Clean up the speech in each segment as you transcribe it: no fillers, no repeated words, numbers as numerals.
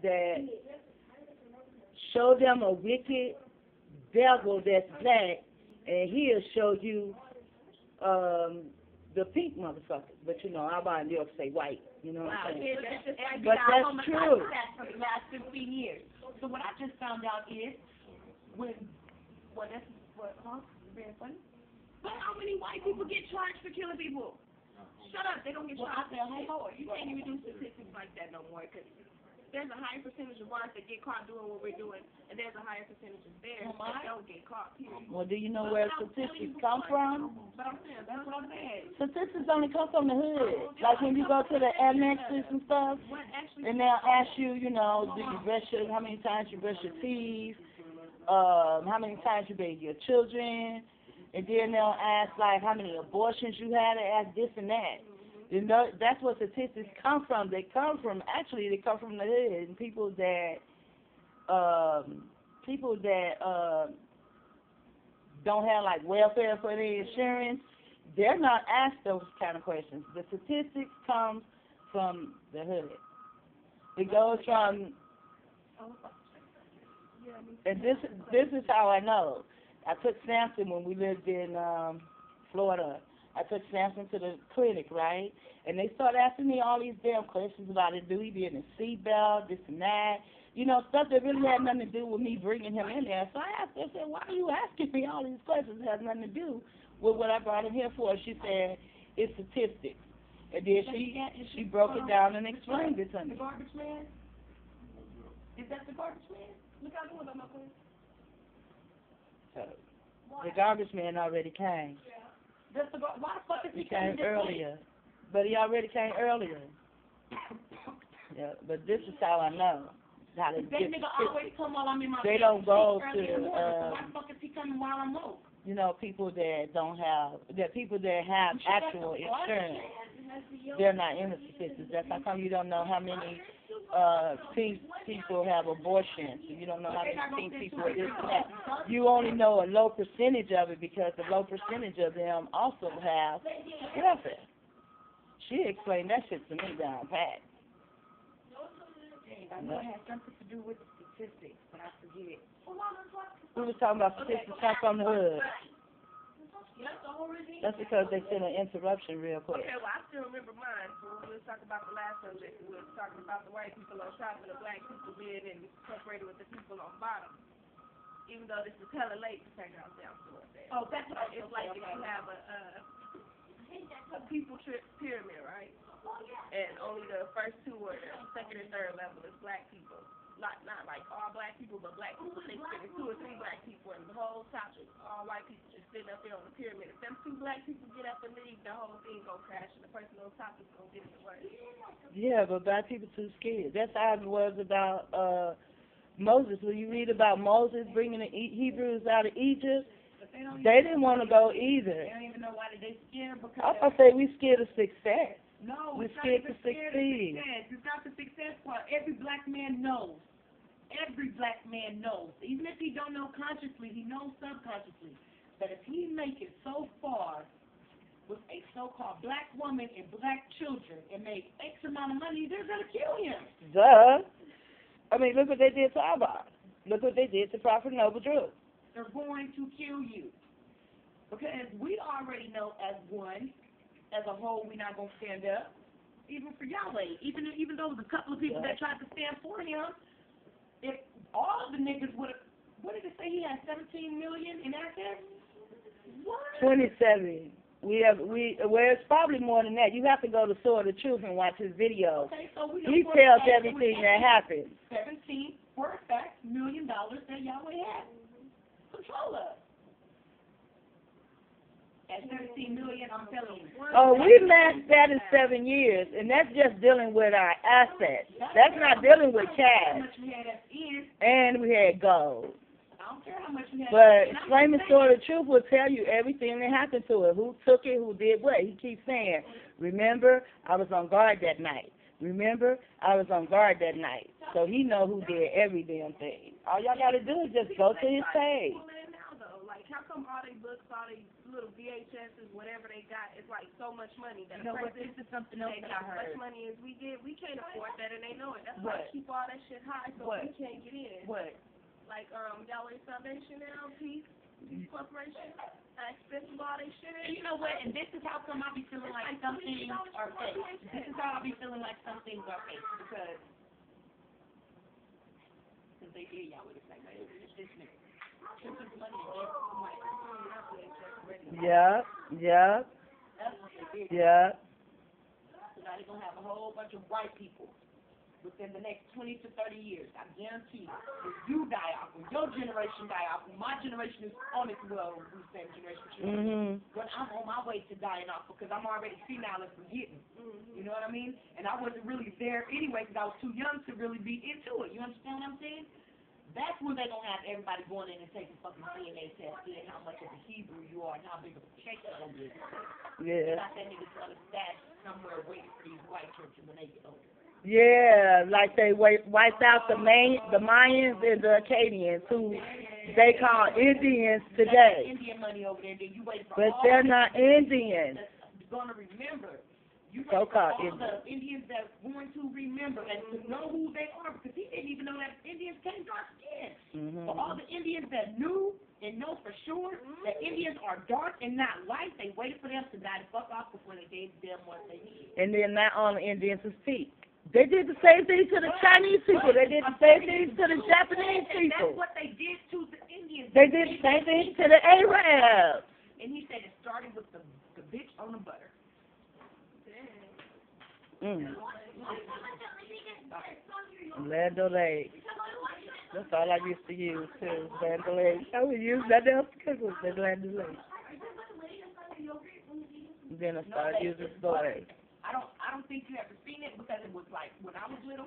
that show them a wicked devil that's black, and he'll show you the pink motherfucker. But you know, I about to say white. You know what I'm saying? But that's true. For the last 15 years. So what I just found out is when that's what very funny. But how many white people get charged for killing people? Shut up, they don't get charged. You can't even do statistics like that no more because there's a higher percentage of ours that get caught doing what we're doing, and there's a higher percentage of theirs that don't get caught, period. Well, do you know where statistics come from? But I'm saying, that's what I'm saying. Statistics only come from the hood. Like when you go to the annexes and stuff, and they'll ask you, you know, how many times you brush your teeth, how many times you bathe your children, and then they'll ask, like, how many abortions you had, they ask this and that. You know, that's what statistics come from. They come from the hood, and people that don't have like welfare for their insurance, they're not asked those kind of questions. The statistics come from the hood. It goes from, and this is how I know. I took Samson when we lived in Florida. I took Samson to the clinic, right? And they started asking me all these damn questions about it. Do he be in a seatbelt, this and that? You know, stuff that really had nothing to do with me bringing him in there. So I asked her, I said, why are you asking me all these questions? It has nothing to do with what I brought him here for. She said, it's statistics. And then she broke it down and explained it to me. The garbage man? Is that the garbage man? Look out the window, my friend. So, the garbage man already came. Why the fuck is he came earlier? But he already came earlier. Yeah, but this is how I know. How they that nigga always come while I'm in my They don't go to, so why the fuck is he coming while I'm woke? You know, people that have actual insurance, they're not in the statistics. That's how come you don't know how many pink people have abortions. You don't know how many pink people are this and that. You only know a low percentage of it because the low percentage of them also have welfare. She explained that shit to me down pat. I know it has something to do with statistics, but I forget. We were talking about statistics come from the hood. That's because they sent an interruption real quick. Okay, well, I still remember mine. When we were talking about the last subject, we were talking about the white people on top and the black people being incorporated with the people on bottom. Even though this is hella late to take out down to it. Oh, that's what it's like if you have a people pyramid, right? And only the first two or the second and third level is black people. Not like all black people, but black people. They spend 2 or 3 black people, and the whole top is all white people just sitting up there on the pyramid. If them 2 black people get up and leave, the whole thing gonna crash, and the person on top is gonna get it worse. Yeah, but black people too scared. That's how it was about Moses. When you read about Moses bringing the Hebrews out of Egypt, they didn't want to go either. They don't even know why they scared because. I say we scared of success. No, we're it's scared not to succeed. It's not the success part. Every black man knows. Every black man knows. Even if he don't know consciously, he knows subconsciously. That if he make it so far with a so-called black woman and black children and make X amount of money, they're going to kill him. Duh. I mean, look what they did to Abba. Look what they did to Prophet Noble Drew. They're going to kill you. Because we already know as one, as a whole, we're not going to stand up. Even for Yahweh. Even though there's a couple of people that tried to stand for him, if all of the niggas would have, what did it say? He had 17 million in assets? What? 27. Well, it's probably more than that. You have to go to Sword of Truth and watch his videos. Okay, so we know he tells everything that happened. 17, for a fact, $1 million that Yahweh had. Control us. At 17 million, I'm telling you. Oh, we maxed that in 7 years, and that's just dealing with our assets. That's not dealing with cash. And we had gold. I don't care how much we had. But Flaming Sword of Truth will tell you everything that happened to it. Who took it, who did what. He keeps saying, remember, I was on guard that night. Remember, I was on guard that night. So he know who did every damn thing. All y'all got to do is just go to his page. Like, how come all they books, all they little VHSs, whatever they got, is like so much money? That you know what, this is something else that I heard. As much money as we get, we can't afford that, and they know it. That's Like, keep all that shit high so we can't get in. What? Like, Yahweh Salvation now, Peace Corporation, expensive all they shit in. And you know what? And this is how come I be feeling like some things are fake. This is how I be feeling like some things are fake because they did y'all with it like that. It's this nigga. This is money. Yep. Yep. That's what they did. Yep. So now they're gonna have a whole bunch of white people within the next 20 to 30 years. I guarantee you, if you die off, when your generation die off, when my generation is on its well, we same generation, when I'm on my way to dying off because I'm already senile and forgetting. You know what I mean? And I wasn't really there anyway because I was too young to really be into it. You understand what I'm saying? That's when they're going to have everybody going in and taking fucking DNA tests, seeing how much of a Hebrew you are and how big of a cake you're going to be. Yeah. Not that nigga's going to stash somewhere waiting for these white churches when they get older. Yeah, like they wiped out the Mayans and the Acadians, who they call Indians today. Indian money over there, then you wait for But all they're not Indians. You're going to remember. You wait So-called for all Indians. the Indians that's going to remember and to know who they are because he didn't even know that Indians came dark skin. For all the Indians that knew and know for sure that Indians are dark and not light, they waited for them to die the fuck off before they gave them what they needed. And then not all the Indians is pink. They did the same thing to the Chinese people. They did the same thing to the Japanese people. That's what they did to the Indians. They did the same thing to the Arabs. And he said it started with the bitch on the butter. Land O'Lakes. That's all I used to use too. Land O'Lakes. I would use that else because they Land O'Lakes. Then I started using soy. I don't think you ever seen it because it was like when I was little.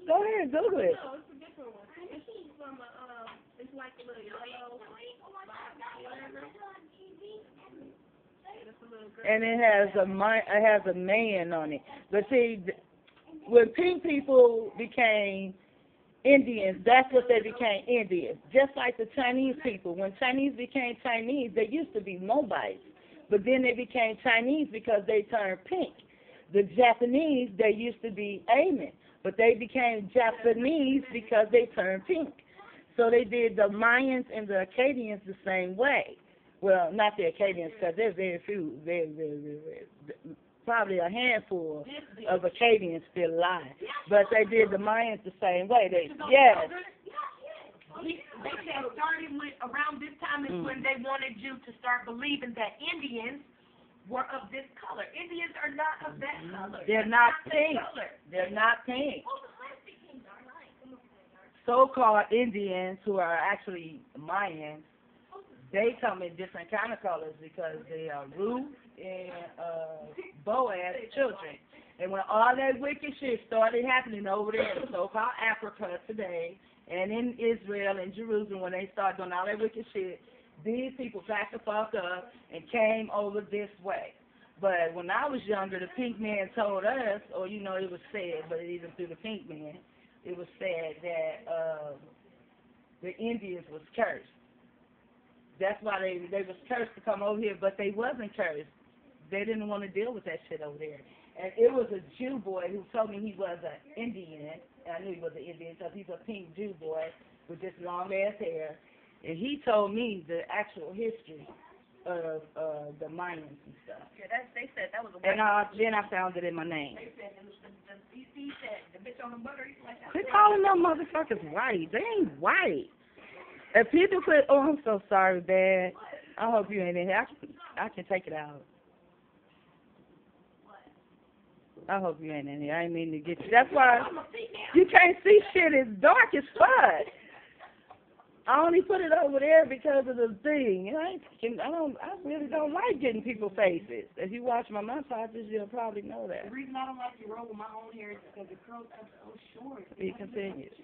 Go ahead, Google it. No, it's a different one. It's from it's like a little yellow, whatever. It's a little girl. And it has a man on it. But see, when pink people became Indians, that's what they became, Indians. Just like the Chinese people. When Chinese became Chinese, they used to be Moabites. But then they became Chinese because they turned pink. The Japanese, they used to be Amen. But they became Japanese because they turned pink. So they did the Mayans and the Acadians the same way. Well, not the Acadians because there's very few. Probably a handful of Acadians still alive. But they did the Mayans the same way. Yes. They said starting with around this time is when they wanted you to start believing that Indians were of this color. Indians are not of that color. They're not pink. They're not pink. So-called Indians, who are actually Mayans, they come in different kind of colors because they are Ruth and Boaz children. And when all that wicked shit started happening over there in so-called Africa today, and in Israel and Jerusalem, when they started doing all that wicked shit, these people backed the fuck up and came over this way. But when I was younger, the pink man told us, or it was said, but even through the pink man, it was said that the Indians was cursed. That's why they was cursed to come over here, but they wasn't cursed. They didn't want to deal with that shit over there. And it was a Jew boy who told me he was an Indian. And I knew he was an Indian because he's a pink Jew boy with just long ass hair. And he told me the actual history of the Mayans and stuff. Yeah, they said that was a And then I found it in my name. They said he said the bitch on the butter. He's like that. They're calling them motherfuckers white. They ain't white. If people put, I'm so sorry, Dad. I hope you ain't in here. I can take it out. I hope you ain't in here. I ain't mean to get you. That's why you can't see shit. It's dark as fuck. I only put it over there because of the thing. I really don't like getting people's faces. If you watch my montages, you'll probably know that. The reason I don't like to roll with my own hair is because the curls are so short. Be continued.